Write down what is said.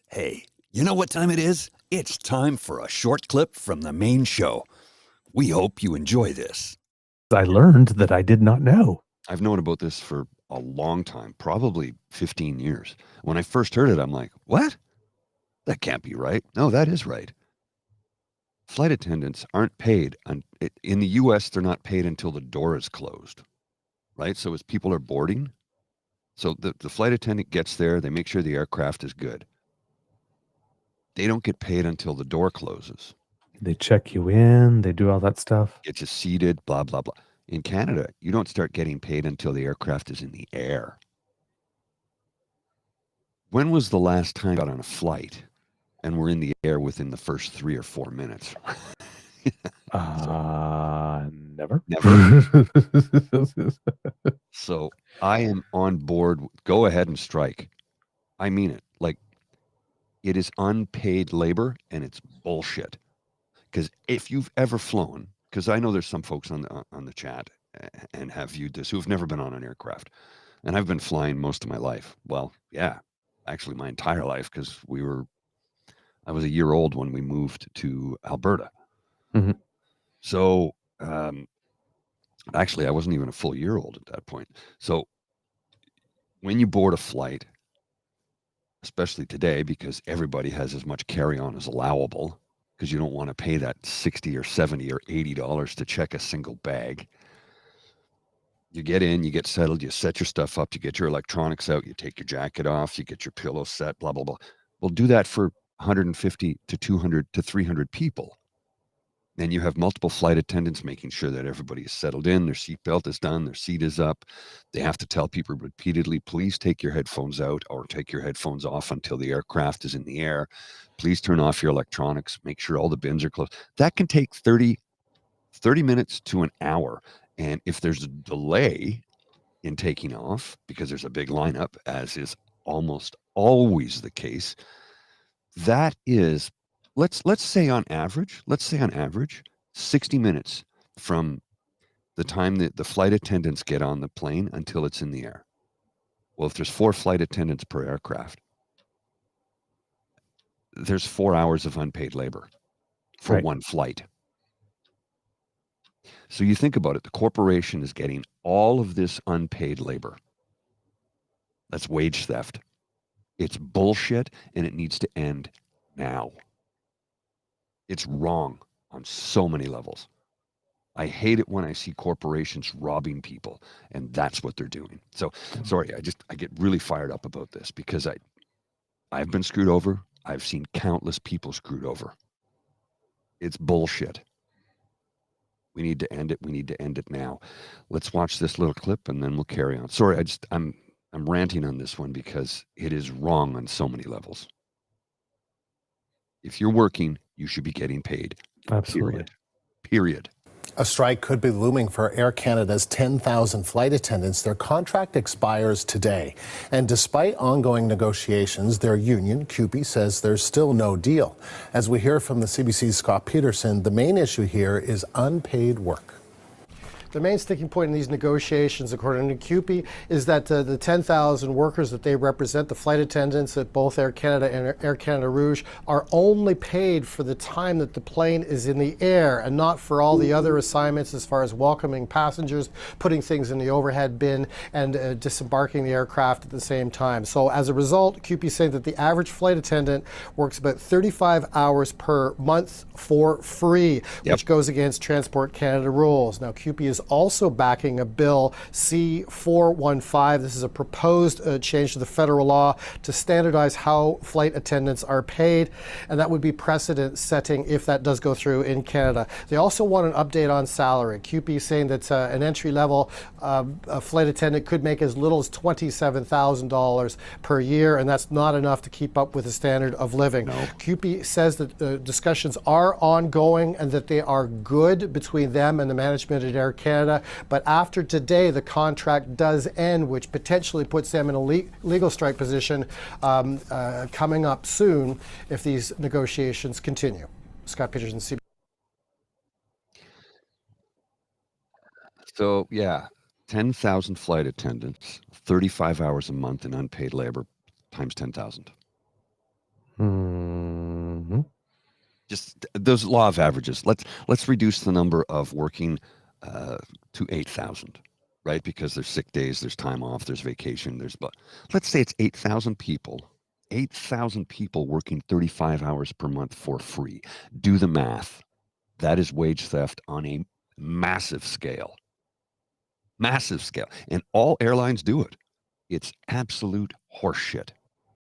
Hey, you know what time it is? It's time for a short clip from the main show. We hope you enjoy this. I learned that I did not know. I've known about this for a long time, probably 15 years. When I first heard it, I'm like, what? That can't be right. No, that is right. Flight attendants aren't paid. In the US, they're not paid until the door is closed, right? So as people are boarding, so the flight attendant gets there, they make sure the aircraft is good. They don't get paid until the door closes. They check you in, they do all that stuff. Get you seated, blah, blah, blah. In Canada, you don't start getting paid until the aircraft is in the air. When was the last time you got on a flight and we're in the air within the first 3 or 4 minutes? Never. Never. So I am on board. Go ahead and strike. I mean it. Like, it is unpaid labor and it's bullshit. Because if you've ever flown, because I know there's some folks on the chat and have viewed this who've never been on an aircraft, and I've been flying most of my life. Well, yeah, actually my entire life, because I was a year old when we moved to Alberta. Mm-hmm. So actually, I wasn't even a full year old at that point. So when you board a flight, especially today, because everybody has as much carry-on as allowable, because you don't want to pay that $60 or $70 or $80 to check a single bag. You get in, you get settled, you set your stuff up, you get your electronics out, you take your jacket off, you get your pillow set, blah, blah, blah. We'll do that for 150 to 200 to 300 people. And you have multiple flight attendants making sure that everybody is settled in, their seatbelt is done, their seat is up. They have to tell people repeatedly, please take your headphones out or take your headphones off until the aircraft is in the air. Please turn off your electronics, make sure all the bins are closed. That can take 30 minutes to an hour. And if there's a delay in taking off, because there's a big lineup, as is almost always the case, that is, let's say on average 60 minutes from the time that the flight attendants get on the plane until it's in the air. Well, if there's 4 flight attendants per aircraft, there's 4 hours of unpaid labor for one flight. So you think about it, the corporation is getting all of this unpaid labor. That's wage theft. It's bullshit, and it needs to end now. It's wrong on so many levels. I hate it when I see corporations robbing people, and that's what they're doing. So, sorry, I get really fired up about this because I've been screwed over. I've seen countless people screwed over. It's bullshit. We need to end it. We need to end it now. Let's watch this little clip, and then we'll carry on. Sorry, I'm ranting on this one because it is wrong on so many levels. If you're working, you should be getting paid. Absolutely. Period. A strike could be looming for Air Canada's 10,000 flight attendants. Their contract expires today. And despite ongoing negotiations, their union, CUPE, says there's still no deal. As we hear from the CBC's Scott Peterson, the main issue here is unpaid work. The main sticking point in these negotiations, according to CUPE, is that the 10,000 workers that they represent, the flight attendants at both Air Canada and Air Canada Rouge, are only paid for the time that the plane is in the air and not for all the other assignments as far as welcoming passengers, putting things in the overhead bin, and disembarking the aircraft at the same time. So as a result, CUPE is saying that the average flight attendant works about 35 hours per month for free, which goes against Transport Canada rules. Now, CUPE is also backing a bill C-415. This is a proposed change to the federal law to standardize how flight attendants are paid, and that would be precedent setting if that does go through in Canada. They also want an update on salary. CUPE is saying that an entry-level flight attendant could make as little as $27,000 per year, and that's not enough to keep up with the standard of living. No. CUPE says that discussions are ongoing and that they are good between them and the management at Air Canada. But after today, the contract does end, which potentially puts them in a legal strike position coming up soon if these negotiations continue. Scott Peterson, CBC. So, yeah, 10,000 flight attendants, 35 hours a month in unpaid labor times 10,000. Hmm. Just those law of averages. Let's reduce the number of working to 8,000, right? Because there's sick days, there's time off, there's vacation, let's say it's 8,000 people. 8,000 people working 35 hours per month for free. Do the math. That is wage theft on a massive scale. Massive scale. And all airlines do it. It's absolute horseshit.